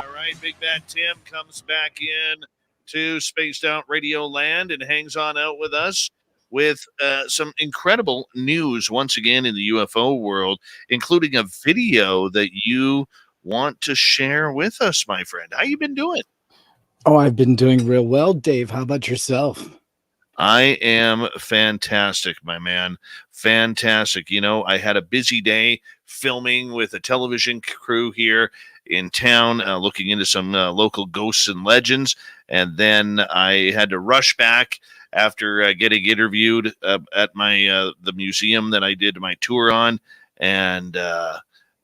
All right, Big Bad Tim comes back in to Spaced Out Radio Land and hangs on out with us with some incredible news once again in the UFO world, including a video that you want to share with us, my friend. How you been doing? Oh, I've been doing real well, Dave. How about yourself? I am fantastic, my man. Fantastic. You know, I had a busy day filming with a television crew here in town, looking into some local ghosts and legends. And then I had to rush back after getting interviewed at my the museum that I did my tour on, and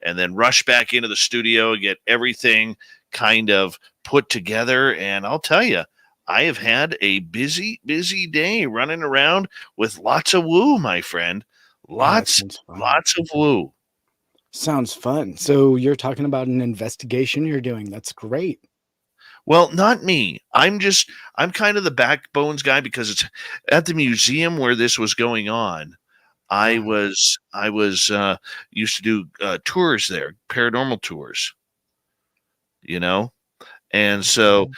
then rush back into the studio and get everything kind of put together. And I'll tell you, I have had a busy day running around with lots of woo, my friend. Lots of woo. Sounds fun. So you're talking about an investigation you're doing. That's great. Well, not me. I'm kind of the backbones guy because it's at the museum where this was going on. I was used to do tours there, paranormal tours, you know? And so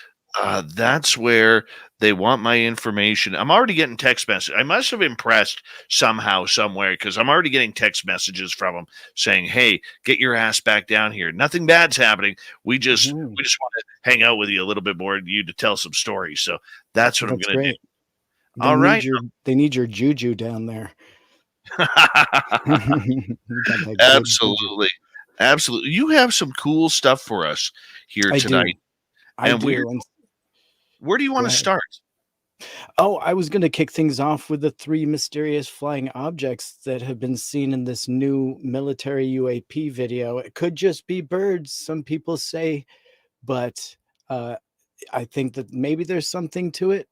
that's where they want my information. I'm already getting text messages. I must have impressed somehow, somewhere, because I'm already getting text messages from them saying, "Hey, get your ass back down here. Nothing bad's happening. We just want to hang out with you a little bit more, and you to tell some stories." So that's what I'm going to do. All right. They need your juju down there. Absolutely. Absolutely. You have some cool stuff for us here tonight. I do. Where do you want to start? Oh, I was going to kick things off with the 3 mysterious flying objects that have been seen in this new military UAP video. It could just be birds, some people say, but I think that maybe there's something to it.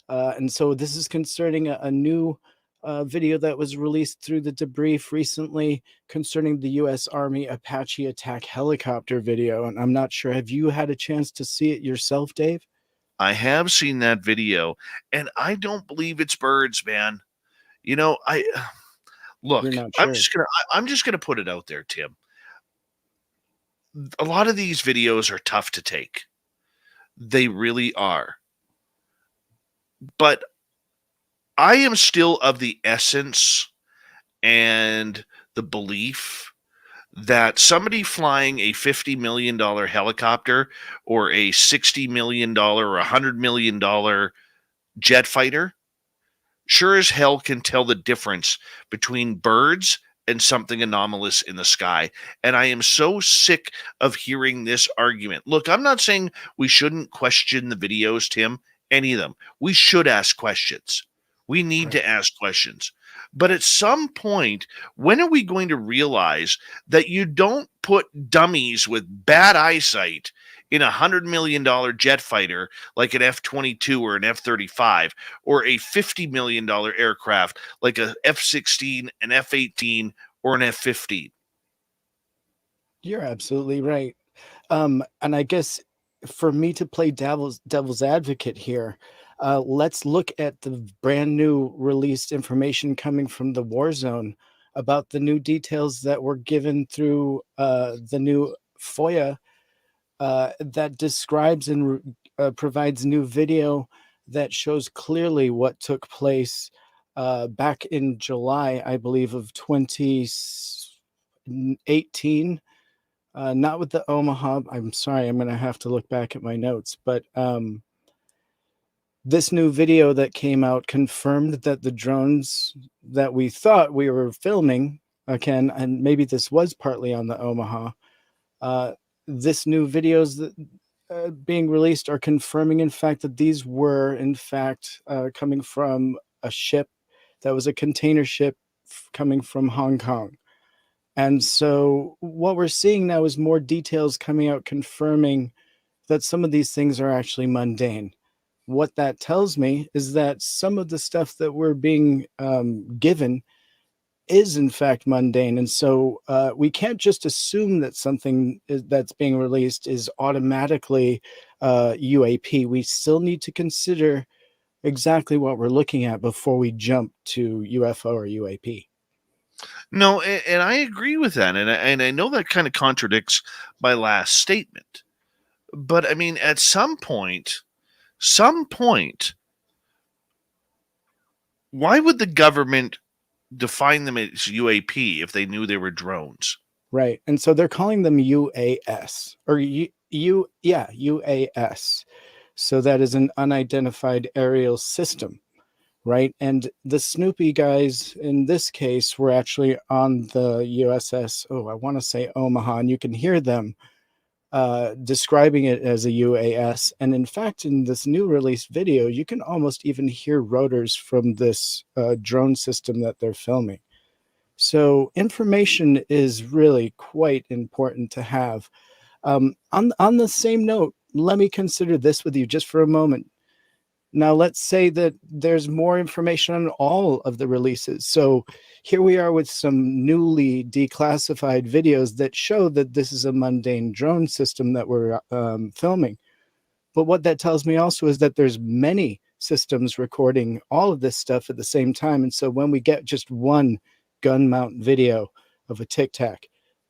And so this is concerning a new video that was released through the debrief recently concerning the U.S. Army Apache attack helicopter video. And I'm not sure, have you had a chance to see it yourself, Dave? I have seen that video, and I don't believe it's birds, man. You know, look, sure. I'm just gonna put it out there, Tim. A lot of these videos are tough to take. They really are. But I am still of the essence and the belief that somebody flying a $50 million helicopter or a $60 million or $100 million jet fighter sure as hell can tell the difference between birds and something anomalous in the sky. And I am so sick of hearing this argument. Look, I'm not saying we shouldn't question the videos, Tim, any of them. We should ask questions. We need to ask questions. But at some point, when are we going to realize that you don't put dummies with bad eyesight in a $100 million jet fighter like an F-22 or an F-35 or a $50 million aircraft like a F-16, an F-18, or an F-15? You're absolutely right. And I guess for me to play devil's advocate here, let's look at the brand new released information coming from the war zone about the new details that were given through the new FOIA that describes and provides new video that shows clearly what took place back in July, I believe, of 2018. Not with the Omaha. I'm sorry, I'm going to have to look back at my notes, but this new video that came out confirmed that the drones that we thought we were filming, again, and maybe this was partly on the Omaha, this new videos that being released are confirming, in fact, that these were, in fact, coming from a ship that was a container ship coming from Hong Kong. And so what we're seeing now is more details coming out confirming that some of these things are actually mundane. What that tells me is that some of the stuff that we're being given is in fact mundane. And so we can't just assume that something that's being released is automatically UAP. We still need to consider exactly what we're looking at before we jump to UFO or UAP. No, and I agree with that. And I know that kind of contradicts my last statement. But I mean, at some point, why would the government define them as UAP if they knew they were drones? Right. And so they're calling them UAS or UAS. So that is an unidentified aerial system, right? And the Snoopy guys in this case were actually on the USS, oh, I want to say Omaha, and you can hear them describing it as a UAS. And in fact, in this new release video, you can almost even hear rotors from this drone system that they're filming. So information is really quite important to have. On the same note, let me consider this with you just for a moment. Now, let's say that there's more information on all of the releases. So here we are with some newly declassified videos that show that this is a mundane drone system that we're filming. But what that tells me also is that there's many systems recording all of this stuff at the same time. And so when we get just one gun mount video of a Tic Tac,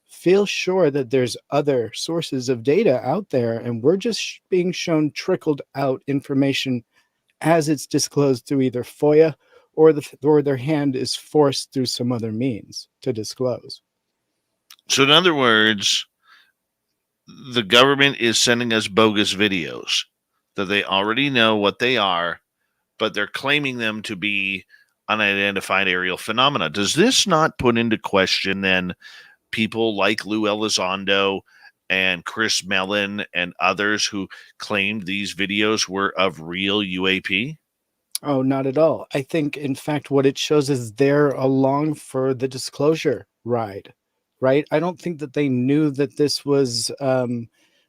feel sure that there's other sources of data out there, and we're just being shown trickled out information as it's disclosed through either FOIA or their hand is forced through some other means to disclose. So, in other words, the government is sending us bogus videos that they already know what they are, but they're claiming them to be unidentified aerial phenomena. Does this not put into question then people like Lou Elizondo and Chris Mellon and others who claimed these videos were of real UAP? Oh, not at all. I think, in fact, what it shows is they're along for the disclosure ride, right? I don't think that they knew that this was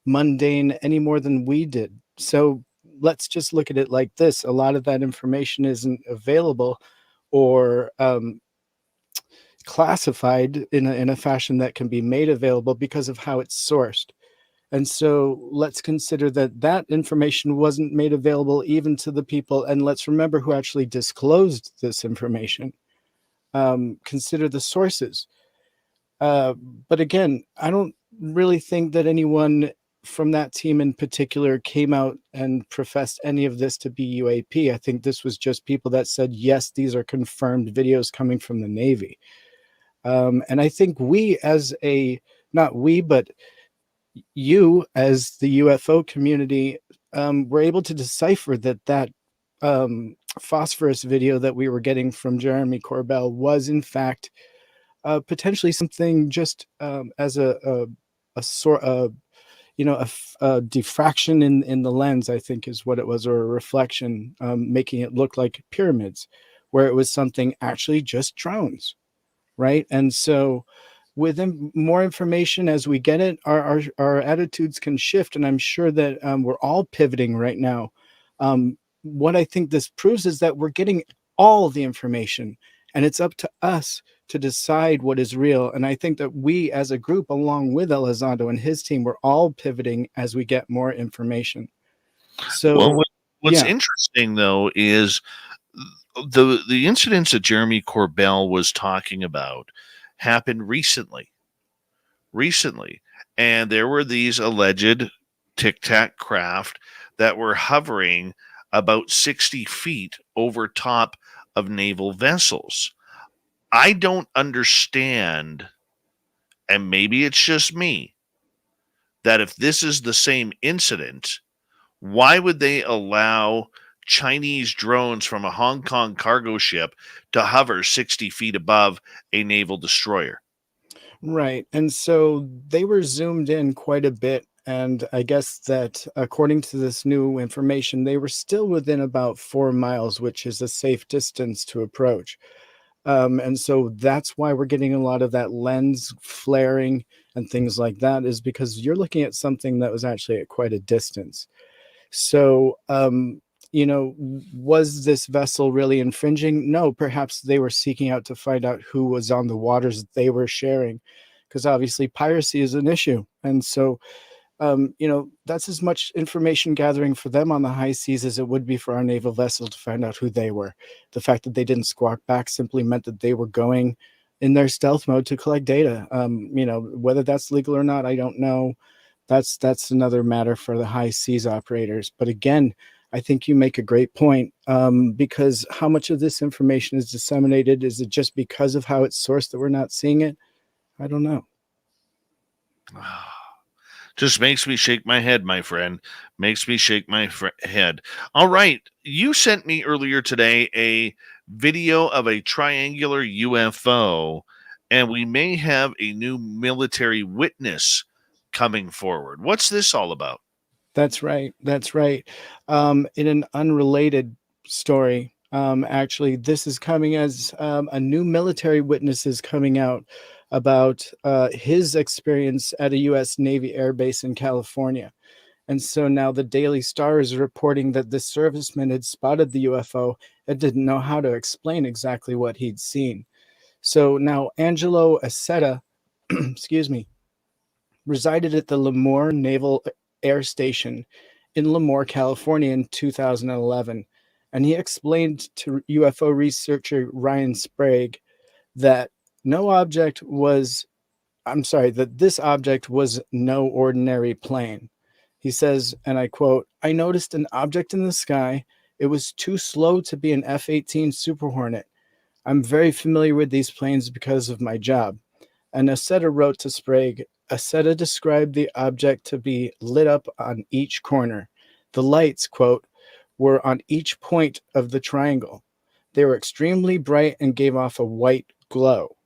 mundane any more than we did. So let's just look at it like this. A lot of that information isn't available or classified in a fashion that can be made available because of how it's sourced. And so let's consider that that information wasn't made available even to the people. And let's remember who actually disclosed this information. Consider the sources. But again, I don't really think that anyone from that team in particular came out and professed any of this to be UAP. I think this was just people that said, yes, these are confirmed videos coming from the Navy. And I think we as a, not we, but you as the UFO community were able to decipher that phosphorus video that we were getting from Jeremy Corbell was in fact potentially something just as a sort of, you know, a diffraction in the lens, I think is what it was, or a reflection, making it look like pyramids, where it was something actually just drones, right? And so with more information as we get it, our attitudes can shift. And I'm sure that we're all pivoting right now. What I think this proves is that we're getting all the information, and it's up to us to decide what is real. And I think that we as a group, along with Elizondo and his team, we're all pivoting as we get more information. So, Well, what's yeah. interesting though is the incidents that Jeremy Corbell was talking about happened recently, and there were these alleged Tic Tac craft that were hovering about 60 feet over top of naval vessels. I don't understand, and maybe it's just me, that if this is the same incident, why would they allow Chinese drones from a Hong Kong cargo ship to hover 60 feet above a naval destroyer? Right. And so they were zoomed in quite a bit. And I guess that according to this new information, they were still within about 4 miles, which is a safe distance to approach. And so that's why we're getting a lot of that lens flaring and things like that, is because you're looking at something that was actually at quite a distance. So, you know, was this vessel really infringing? No, perhaps they were seeking out to find out who was on the waters they were sharing, because obviously piracy is an issue. And so, you know, that's as much information gathering for them on the high seas as it would be for our naval vessel to find out who they were. The fact that they didn't squawk back simply meant that they were going in their stealth mode to collect data. You know, whether that's legal or not, I don't know. that's another matter for the high seas operators. But again, I think you make a great point, because how much of this information is disseminated? Is it just because of how it's sourced that we're not seeing it? I don't know. Just makes me shake my head, my friend. Makes me shake my head. All right. You sent me earlier today a video of a triangular UFO, and we may have a new military witness coming forward. What's this all about? That's right. That's right. In an unrelated story, actually, this is coming as a new military witness is coming out about his experience at a U.S. Navy air base in California. And so now the Daily Star is reporting that this serviceman had spotted the UFO and didn't know how to explain exactly what he'd seen. So now Angelo Aceta, excuse me, resided at the Lemoore Naval Air Station in Lemoore, California in 2011. And he explained to UFO researcher Ryan Sprague that that this object was no ordinary plane. He says, and I quote, "I noticed an object in the sky. It was too slow to be an F-18 Super Hornet. I'm very familiar with these planes because of my job." And Aceta wrote to Sprague, Aceta described the object to be lit up on each corner. The lights, quote, were on each point of the triangle. They were extremely bright and gave off a white glow.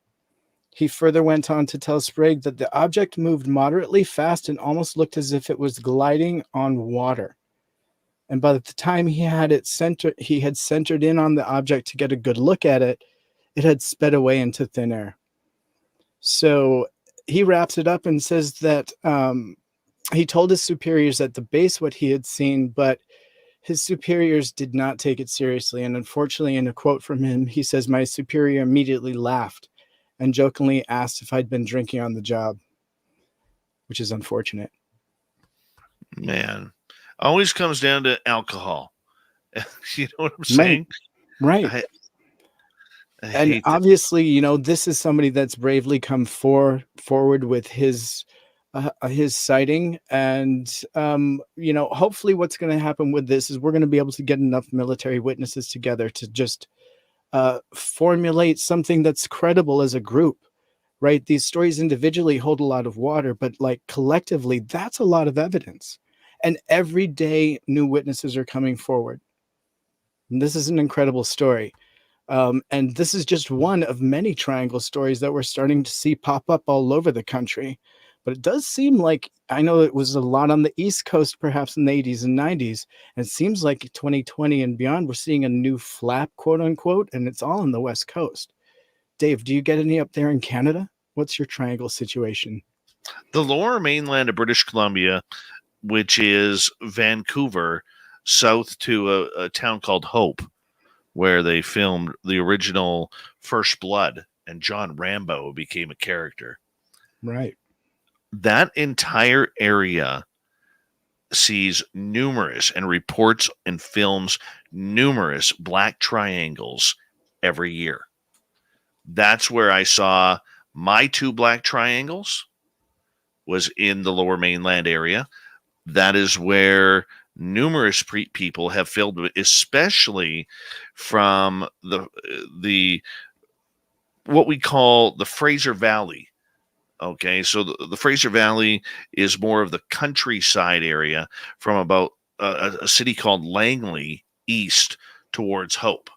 He further went on to tell Sprague that the object moved moderately fast and almost looked as if it was gliding on water. And by the time he had centered in on the object to get a good look at it, it had sped away into thin air. So he wraps it up and says that he told his superiors at the base what he had seen, but his superiors did not take it seriously. And unfortunately, in a quote from him, he says, "My superior immediately laughed and jokingly asked if I'd been drinking on the job," which is unfortunate. Man, always comes down to alcohol. You know what I'm saying? Right. I And hate that. obviously, this is somebody that's bravely come forward with his sighting. And, hopefully what's going to happen with this is we're going to be able to get enough military witnesses together to just formulate something that's credible as a group, right? These stories individually hold a lot of water, but like collectively, that's a lot of evidence. And every day new witnesses are coming forward. And this is an incredible story. And this is just one of many triangle stories that we're starting to see pop up all over the country. But it does seem like, I know it was a lot on the East Coast, perhaps in the 80s and 90s. And it seems like 2020 and beyond, we're seeing a new flap, quote unquote, and it's all on the West Coast. Dave, do you get any up there in Canada? What's your triangle situation? The lower mainland of British Columbia, which is Vancouver, south to a town called Hope, where they filmed the original First Blood, and John Rambo became a character. Right. That entire area sees numerous and reports and films numerous black triangles every year. That's where I saw my two black triangles, was in the lower mainland area. That is where numerous people have filmed, especially from the what we call the Fraser Valley. Okay, so the Fraser Valley is more of the countryside area from about a city called Langley east towards Hope.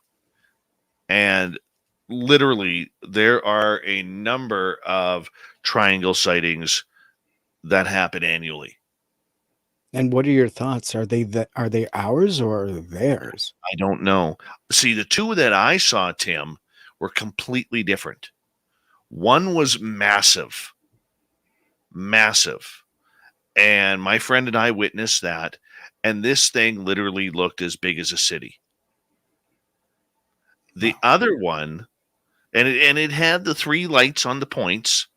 And literally, there are a number of triangle sightings that happen annually. And what are your thoughts? Are they ours or theirs? I don't know. See, the two that I saw, Tim, were completely different. One was massive, massive. And my friend and I witnessed that. And this thing literally looked as big as a city. The other one, and it had the three lights on the points.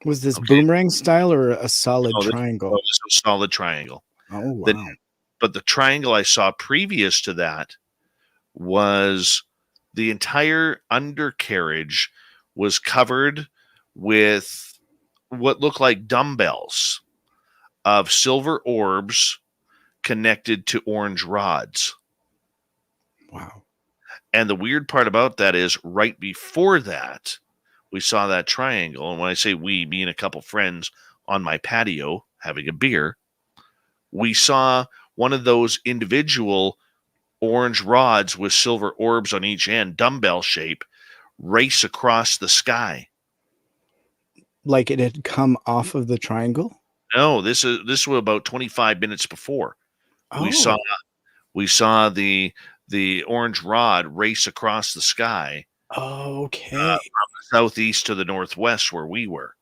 Was this Okay. boomerang style or a solid This triangle? was a solid triangle. Oh, wow. But the triangle I saw previous to that was the entire undercarriage was covered with what looked like dumbbells. of silver orbs connected to orange rods. Wow. And the weird part about that is right before that, we saw that triangle. And when I say we, me and a couple friends on my patio having a beer, we saw one of those individual orange rods with silver orbs on each end, dumbbell shape, race across the sky. Like it had come off of the triangle? No, this was about 25 minutes before. We saw Oh, we saw the orange rod race across the sky okay. southeast to the northwest where we were.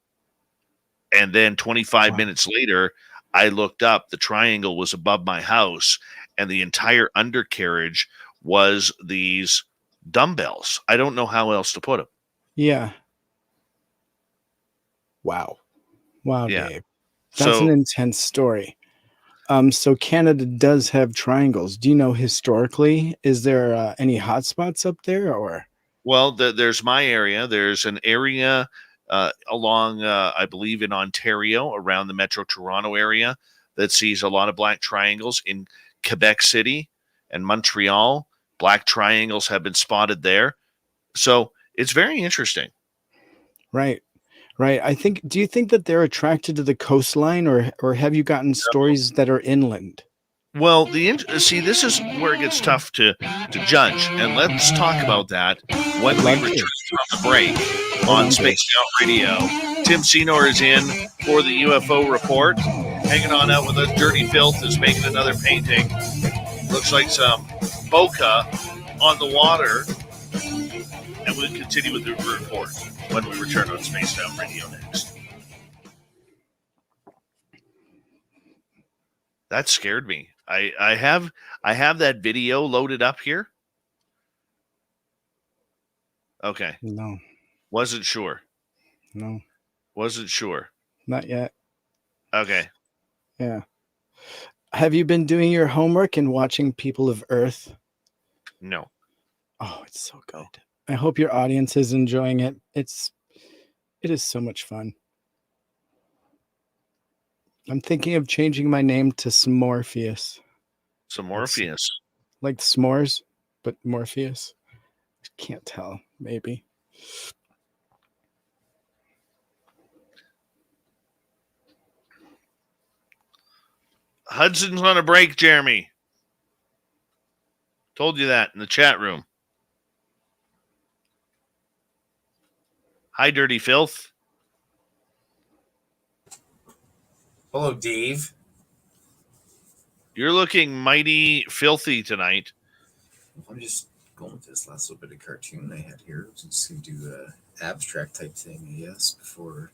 And then 25 Wow. minutes later, I looked up, the triangle was above my house, and the entire undercarriage was these dumbbells. I don't know how else to put them. Yeah. Wow. Wow, Yeah. Dave. That's an So, intense story. So Canada does have triangles. Do you know historically, is there any hotspots up there or? well, there's my area. There's an area along, I believe, in Ontario, around the Metro Toronto area, that sees a lot of black triangles. In Quebec City and Montreal, black triangles have been spotted there. So it's very interesting. Right. Right. Do you think that they're attracted to the coastline or have you gotten stories that are inland? Well, see, this is where it gets tough to judge, and let's talk about that when we Love return to. from the break Hold on on, Dave. Spaced Out Radio. Tim Seanor is in for the UFO Report, hanging on out with us. Dirty Fylth is making another painting. Looks like some bokeh on the water, and we'll continue with the report when we return on Spaced Out Radio next. That scared me. I have that video loaded up here. Okay. No, Wasn't sure. no, Wasn't sure. not yet. Okay. Yeah. Have you been doing your homework and watching People of Earth? No. Oh, it's so good. I hope your audience is enjoying it. It is so much fun. I'm thinking of changing my name to Smorpheus. Some Morpheus. Like s'mores, but Morpheus. Can't tell, maybe. Hudson's on a break, Jeremy. Told you that in the chat room. Hi, Dirty Fylth. Hello, Dave. You're looking mighty filthy tonight. I'm just going with this last little bit of cartoon I had here. I'm just going to do the abstract type thing, I guess, before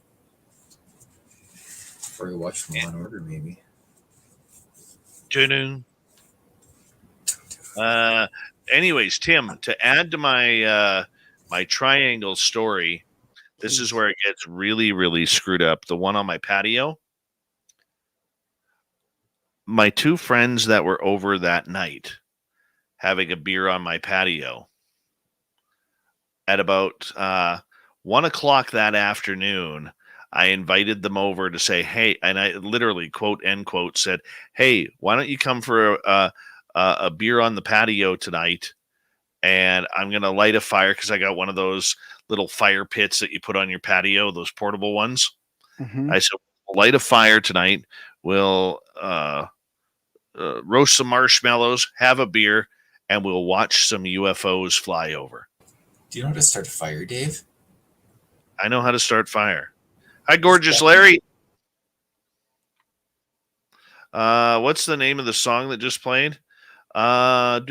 we watch Law and Order, maybe. Anyways, Tim, to add to my my triangle story, this is where it gets really, really screwed up. The one on my patio. My two friends that were over that night having a beer on my patio at about 1 o'clock that afternoon, I invited them over to say, hey, and I literally, quote, end quote, said, hey, why don't you come for a beer on the patio tonight? And I'm going to light a fire because I got one of those little fire pits that you put on your patio, those portable ones. Mm-hmm. I said, we'll light a fire tonight. We'll roast some marshmallows, have a beer, and we'll watch some UFOs fly over. Do you know how to start a fire, Dave? I know how to start fire. Hi, gorgeous Larry. What's the name of the song that just played? What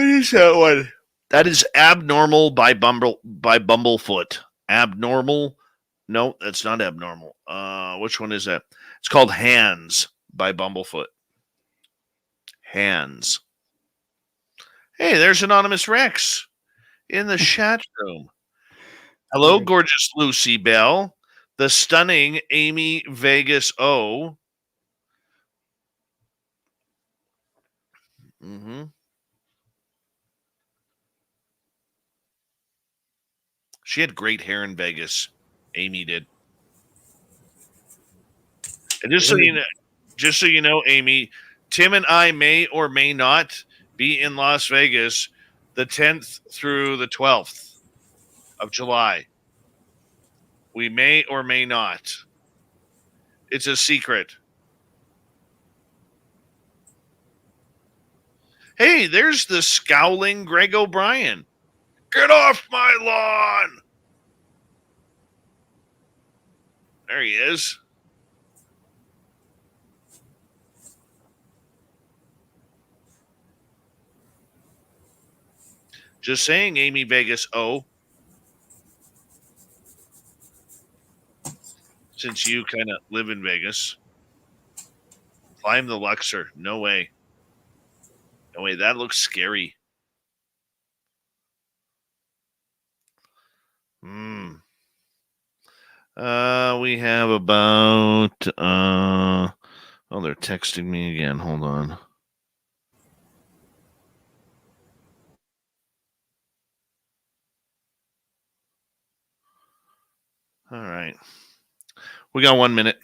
is that one? That is Abnormal by Bumblefoot. Abnormal. No, that's not Abnormal. Which one is that? It's called Hands by Bumblefoot. Hands. Hey, there's Anonymous Rex in the chat room. Hello, gorgeous Lucy Bell. The stunning Amy Vegas O. Mm-hmm. She had great hair in Vegas, Amy did. And just so you know, Amy, Tim and I may or may not be in Las Vegas the 10th through the 12th of July. We may or may not. It's a secret. Hey, there's the scowling Greg O'Brien. Get off my lawn! There he is. Just saying, Amy Vegas. Oh, since you kind of live in Vegas, climb the Luxor. No way. No way. That looks scary. We have about. Oh, they're texting me again. Hold on. All right. We got 1 minute.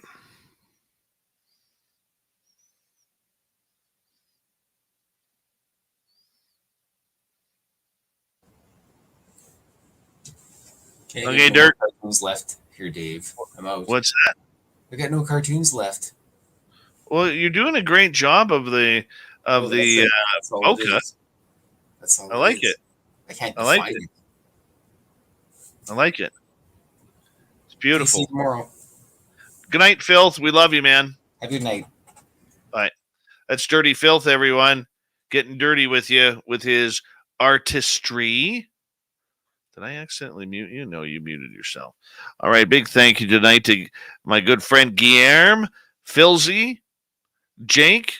Okay, Dirk. No cartoons left here, Dave. I'm out. What's that? I got no cartoons left. Well, you're doing a great job of the That's all it Oka. is. That's all. I like it. I can't I like define it. it. I like it. It's See beautiful. you tomorrow. Good night, Fylth. We love you, man. Have a good night. Bye. That's Dirty Fylth, everyone. Getting dirty with you with his artistry. Did I accidentally mute you? No, you muted yourself. All right. Big thank you tonight to my good friend Guillermo, Philzy, Jake,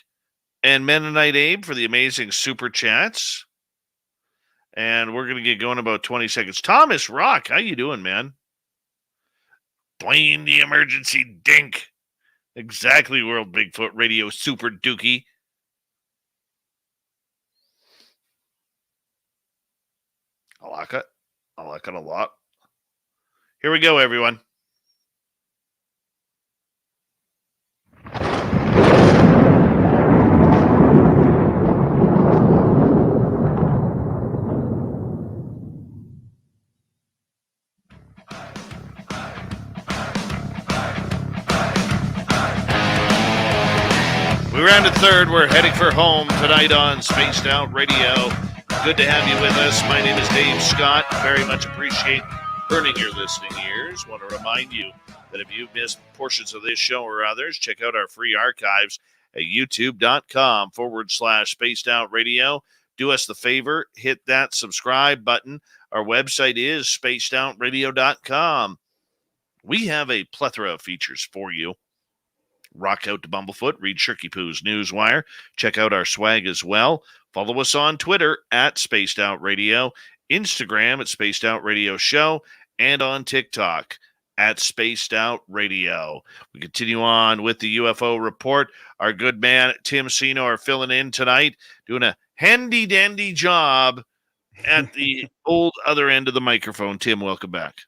and Mennonite Abe for the amazing super chats. And we're going to get going in about 20 seconds. Thomas Rock, how you doing, man? Blame the emergency dink. Exactly, World Bigfoot Radio Super Dookie. I like it. I like it a lot. Here we go, everyone. We rounded third. We're heading for home tonight on Spaced Out Radio. Good to have you with us. My name is Dave Scott. Very much appreciate burning your listening ears. Want to remind you that if you've missed portions of this show or others, check out our free archives at youtube.com/Spaced Out Radio. Do us the favor, hit that subscribe button. Our website is spacedoutradio.com. We have a plethora of features for you. Rock out to Bumblefoot, read Shirky Poo's Newswire, check out our swag as well. Follow us on Twitter at Spaced Out Radio, Instagram at Spaced Out Radio Show, and on TikTok at Spaced Out Radio. We continue on with the UFO Report. Our good man Tim Seanor filling in tonight, doing a handy-dandy job at the old other end of the microphone. Tim, welcome back.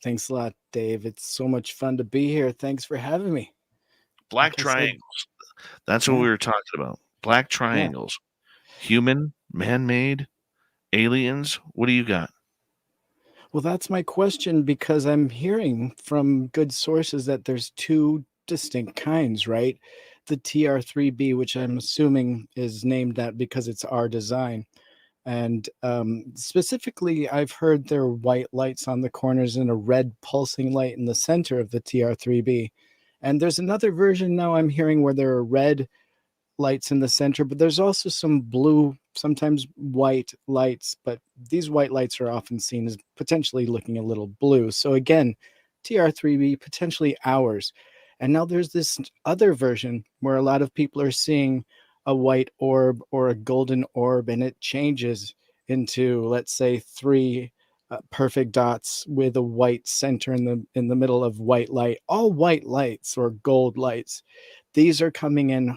Thanks a lot, Dave. It's so much fun to be here. Thanks for having me. Black triangles. That's what we were talking about. Black triangles. Yeah. Human, man-made, aliens. What do you got? Well, that's my question, because I'm hearing from good sources that there's two distinct kinds, right? The TR3B, which I'm assuming is named that because it's our design. And specifically, I've heard there are white lights on the corners and a red pulsing light in the center of the TR3B. And there's another version now I'm hearing where there are red lights in the center, but there's also some blue, sometimes white lights, but these white lights are often seen as potentially looking a little blue. So again, TR3B, potentially ours. And now there's this other version where a lot of people are seeing a white orb or a golden orb, and it changes into, let's say, three perfect dots with a white center in the middle of white light. All white lights or gold lights. These are coming in,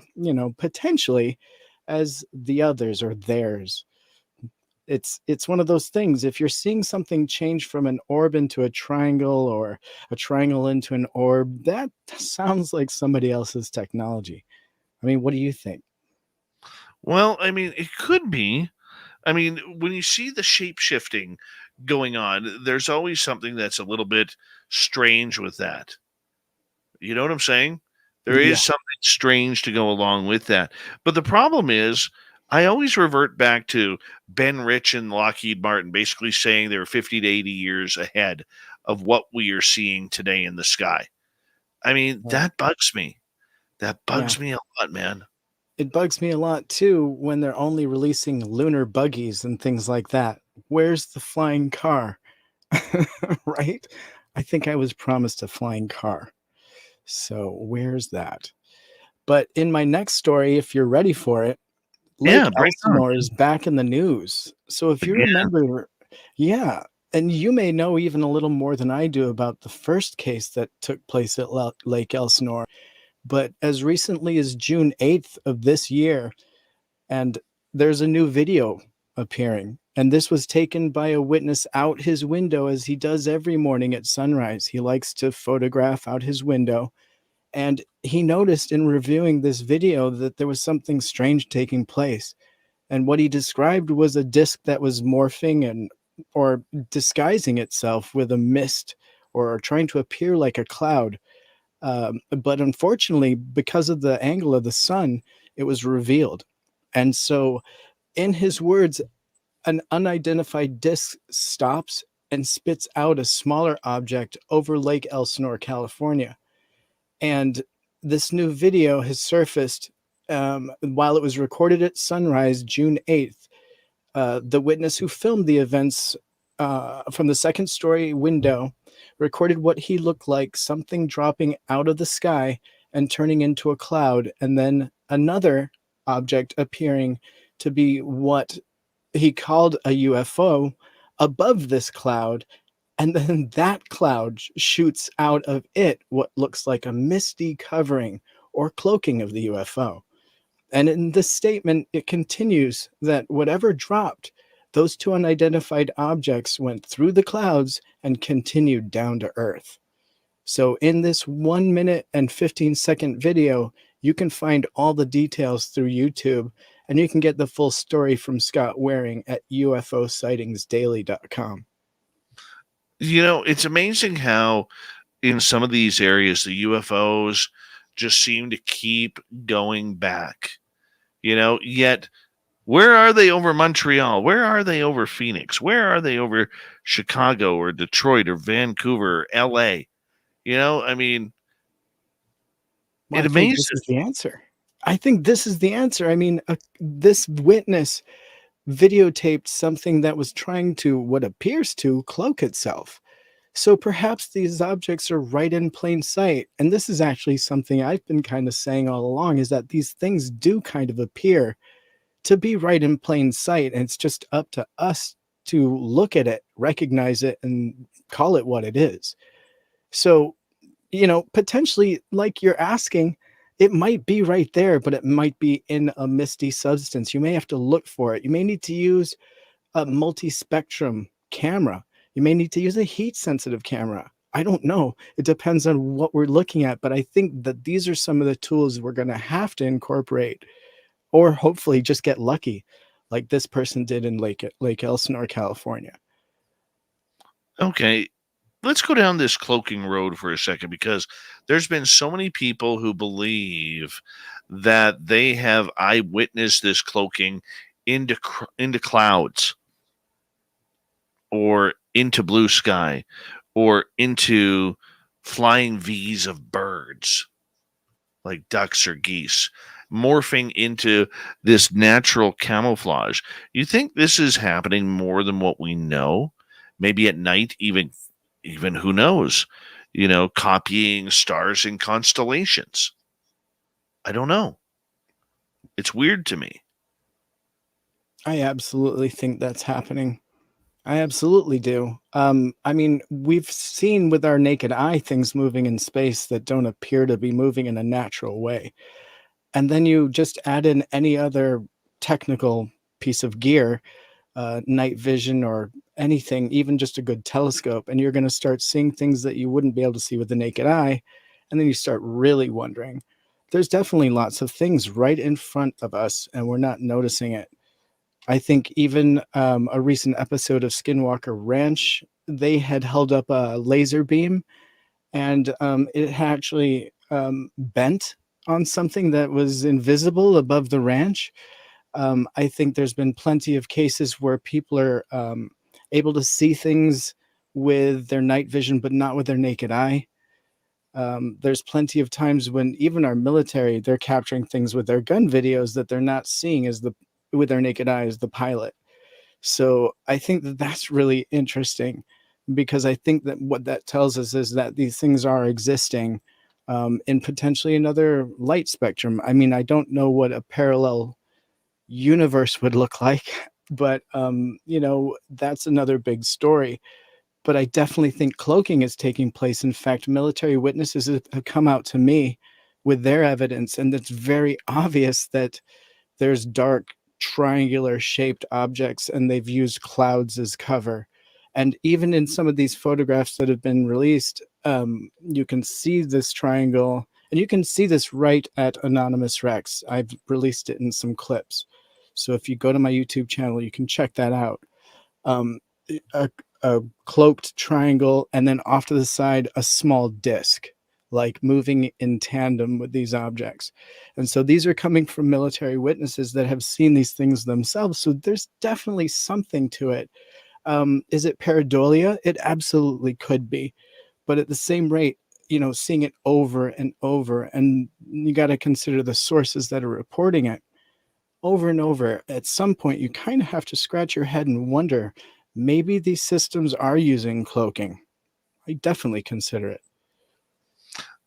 potentially as the others or theirs. It's one of those things. If you're seeing something change from an orb into a triangle, or a triangle into an orb, that sounds like somebody else's technology. I mean, what do you think? Well, I mean, it could be. I mean, when you see the shape shifting going on, there's always something that's a little bit strange with that. You know what I'm saying? There Yeah. is something strange to go along with that. But the problem is, I always revert back to Ben Rich and Lockheed Martin basically saying they're 50 to 80 years ahead of what we are seeing today in the sky. I mean, Right. that bugs me. That Yeah. bugs me a lot, man. It bugs me a lot too when they're only releasing lunar buggies and things like that. Where's the flying car? Right? I think I was promised a flying car. So where's that? But in my next story, if you're ready for it, Lake Yeah, bring it on. Elsinore is back in the news. So if you Again. remember, yeah, and you may know even a little more than I do about the first case that took place at Lake Elsinore. But as recently as June 8th of this year, and there's a new video appearing. And this was taken by a witness out his window, as he does every morning at sunrise. He likes to photograph out his window. And he noticed in reviewing this video that there was something strange taking place. And what he described was a disc that was morphing and or disguising itself with a mist, or trying to appear like a cloud. But unfortunately, because of the angle of the sun, it was revealed. And so, in his words, an unidentified disc stops and spits out a smaller object over Lake Elsinore, California. And this new video has surfaced while it was recorded at sunrise, June 8th. The witness who filmed the events from the second story window recorded what he looked like something dropping out of the sky and turning into a cloud, and then another object appearing to be what he called a UFO above this cloud. And then that cloud shoots out of it what looks like a misty covering or cloaking of the UFO. And in this statement, it continues that whatever dropped, those two unidentified objects went through the clouds and continued down to Earth. So, in this 1 minute and 15-second video, you can find all the details through YouTube, and you can get the full story from Scott Waring at UFOsightingsdaily.com. You know, it's amazing how in some of these areas the UFOs just seem to keep going back. You know, yet where are they over Montreal? Where are they over Phoenix? Where are they over Chicago or Detroit or Vancouver or LA? You know, I mean, Well, it I think this amazes is the answer. I think this is the answer. I mean, this witness videotaped something that was trying to, what appears to, cloak itself. So perhaps these objects are right in plain sight. And this is actually something I've been kind of saying all along, is that these things do kind of appear to be right in plain sight. And it's just up to us to look at it, recognize it, and call it what it is. So, potentially, like you're asking, it might be right there, but it might be in a misty substance. You may have to look for it. You may need to use a multi-spectrum camera. You may need to use a heat sensitive camera. I don't know. It depends on what we're looking at, but I think that these are some of the tools we're going to have to incorporate, or hopefully just get lucky like this person did in Lake Elsinore, California. Okay, let's go down this cloaking road for a second because there's been so many people who believe that they have eyewitnessed this cloaking into clouds or into blue sky or into flying V's of birds like ducks or geese, morphing into this natural camouflage. You think this is happening more than what we know? Maybe at night, even who knows? You know, copying stars and constellations. I don't know. It's weird to me. I absolutely think that's happening. I absolutely do. I mean, we've seen with our naked eye things moving in space that don't appear to be moving in a natural way. And then you just add in any other technical piece of gear, night vision or anything, even just a good telescope, and you're going to start seeing things that you wouldn't be able to see with the naked eye. And then you start really wondering. There's definitely lots of things right in front of us, and we're not noticing it. I think even a recent episode of Skinwalker Ranch, they had held up a laser beam, and it had actually bent on something that was invisible above the ranch. I think there's been plenty of cases where people are able to see things with their night vision, but not with their naked eye. There's plenty of times when even our military, they're capturing things with their gun videos that they're not seeing with their naked eye as the pilot. So I think that that's really interesting, because I think that what that tells us is that these things are existing in potentially another light spectrum. I mean, I don't know what a parallel universe would look like, but that's another big story. But I definitely think cloaking is taking place. In fact, military witnesses have come out to me with their evidence, and it's very obvious that there's dark triangular shaped objects, and they've used clouds as cover. And even in some of these photographs that have been released, you can see this triangle, and you can see this right at Anonymous Rex. I've released it in some clips. So if you go to my YouTube channel, you can check that out. A, a cloaked triangle, and then off to the side, a small disc, like moving in tandem with these objects. And so these are coming from military witnesses that have seen these things themselves. So there's definitely something to it. Is it pareidolia? It absolutely could be. But at the same rate, seeing it over and over, and you got to consider the sources that are reporting it over and over. At some point, you kind of have to scratch your head and wonder, maybe these systems are using cloaking. I definitely consider it.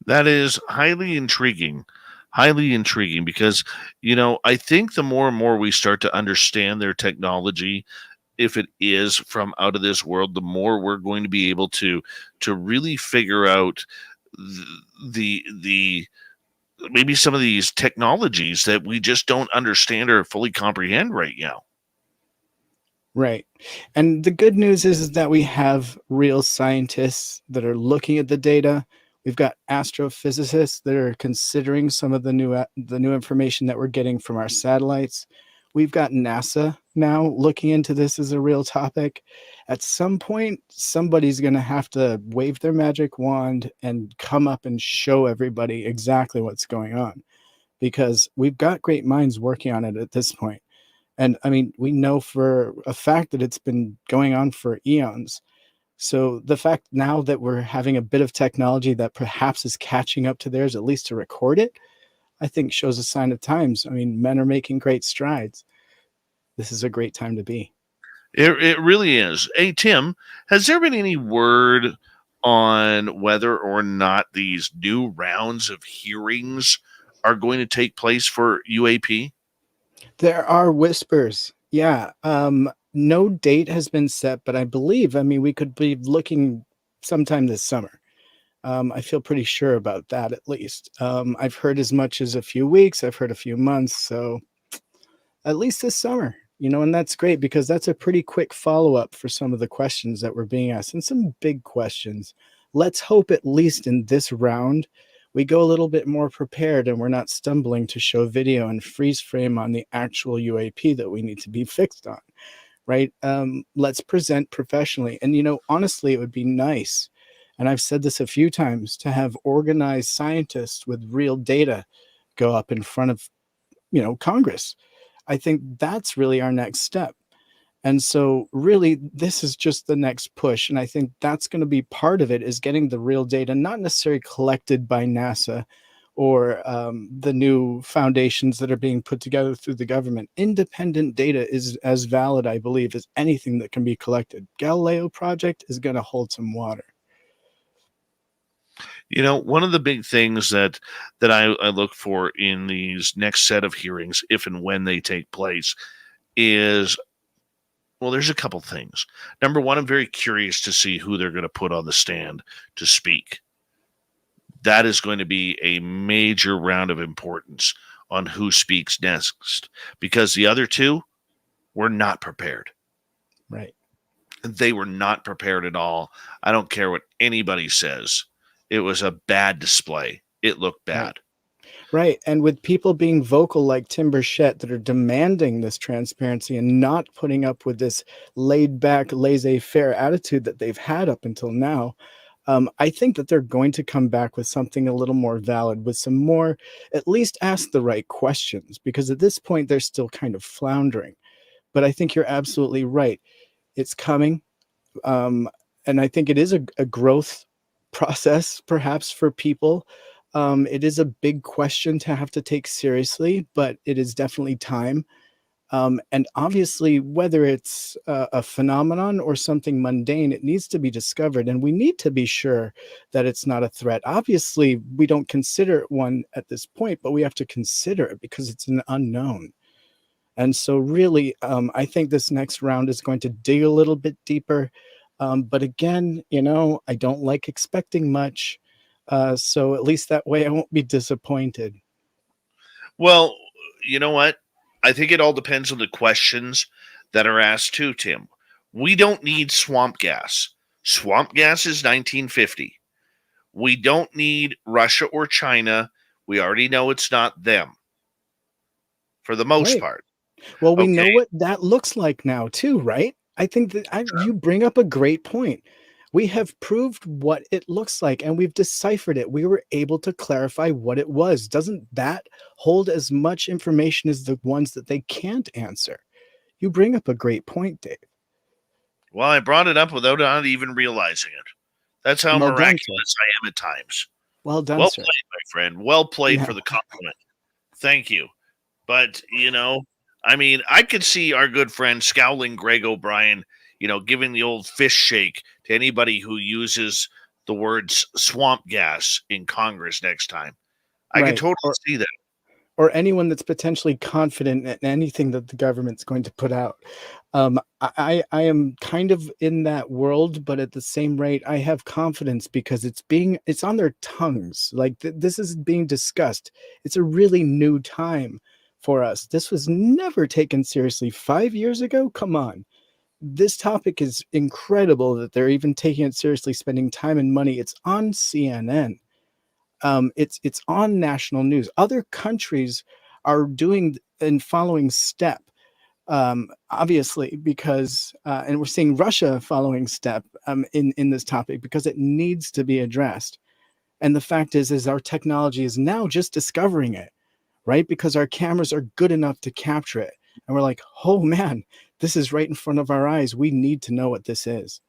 That is highly intriguing because, I think the more and more we start to understand their technology, if it is from out of this world, the more we're going to be able to really figure out the maybe some of these technologies that we just don't understand or fully comprehend right now. Right. And the good news is that we have real scientists that are looking at the data. We've got astrophysicists that are considering some of the new information that we're getting from our satellites. We've got NASA now looking into this as a real topic. At some point, somebody's going to have to wave their magic wand and come up and show everybody exactly what's going on, because we've got great minds working on it at this point. And I mean, we know for a fact that it's been going on for eons. So the fact now that we're having a bit of technology that perhaps is catching up to theirs, at least to record it, I think shows a sign of times. I mean, men are making great strides. This is a great time to be. It really is. Hey, Tim, has there been any word on whether or not these new rounds of hearings are going to take place for UAP? There are whispers. Yeah. No date has been set, but I believe, we could be looking sometime this summer. I feel pretty sure about that, at least. I've heard as much as a few weeks. I've heard a few months. So at least this summer, and that's great, because that's a pretty quick follow-up for some of the questions that were being asked, and some big questions. Let's hope at least in this round, we go a little bit more prepared, and we're not stumbling to show video and freeze frame on the actual UAP that we need to be fixed on, right? Let's present professionally. And, honestly, it would be nice, and I've said this a few times, to have organized scientists with real data go up in front of, Congress. I think that's really our next step. And so really, this is just the next push. And I think that's going to be part of it, is getting the real data, not necessarily collected by NASA or the new foundations that are being put together through the government. Independent data is as valid, I believe, as anything that can be collected. Galileo Project is going to hold some water. One of the big things that I look for in these next set of hearings, if and when they take place, is, well, there's a couple things. Number one, I'm very curious to see who they're going to put on the stand to speak. That is going to be a major round of importance on who speaks next, because the other two were not prepared. Right. They were not prepared at all. I don't care what anybody says. It was a bad display. It looked bad. Right. And with people being vocal like Tim Burchett that are demanding this transparency and not putting up with this laid back, laissez faire attitude that they've had up until now, I think that they're going to come back with something a little more valid, with some more, at least ask the right questions, because at this point they're still kind of floundering. But I think you're absolutely right. It's coming. And I think it is a growth process, perhaps, for people. It is a big question to have to take seriously, but it is definitely time. And obviously, whether it's a phenomenon or something mundane, it needs to be discovered. And we need to be sure that it's not a threat. Obviously, we don't consider it one at this point, but we have to consider it because it's an unknown. And so really, I think this next round is going to dig a little bit deeper. But again, I don't like expecting much. So at least that way I won't be disappointed. Well, you know what? I think it all depends on the questions that are asked too, Tim. We don't need swamp gas. Swamp gas is 1950. We don't need Russia or China. We already know it's not them for the most Right. part. Well, we know Okay. what that looks like now too, right? I think that you bring up a great point. We have proved what it looks like and we've deciphered it. We were able to clarify what it was. Doesn't that hold as much information as the ones that they can't answer? You bring up a great point, Dave. Well, I brought it up without not even realizing it. That's how Well done, sir. miraculous I am at times. Well done, Well sir. played, my friend. Well played Yeah. for the compliment. Thank you. But, I mean, I could see our good friend Scowling Greg O'Brien, giving the old fish shake to anybody who uses the words swamp gas in Congress next time. I could Right. totally see that. Or anyone that's potentially confident in anything that the government's going to put out. I am kind of in that world, but at the same rate, I have confidence because it's on their tongues. Like this is being discussed. It's a really new time for us. This was never taken seriously 5 years ago. Come on. This topic is incredible that they're even taking it seriously, spending time and money. It's on CNN. It's on national news. Other countries are doing and following step, obviously, because and we're seeing Russia following step in this topic because it needs to be addressed. And the fact is our technology is now just discovering it, right? Because our cameras are good enough to capture it, and we're like, oh man, this is right in front of our eyes. We need to know what this is.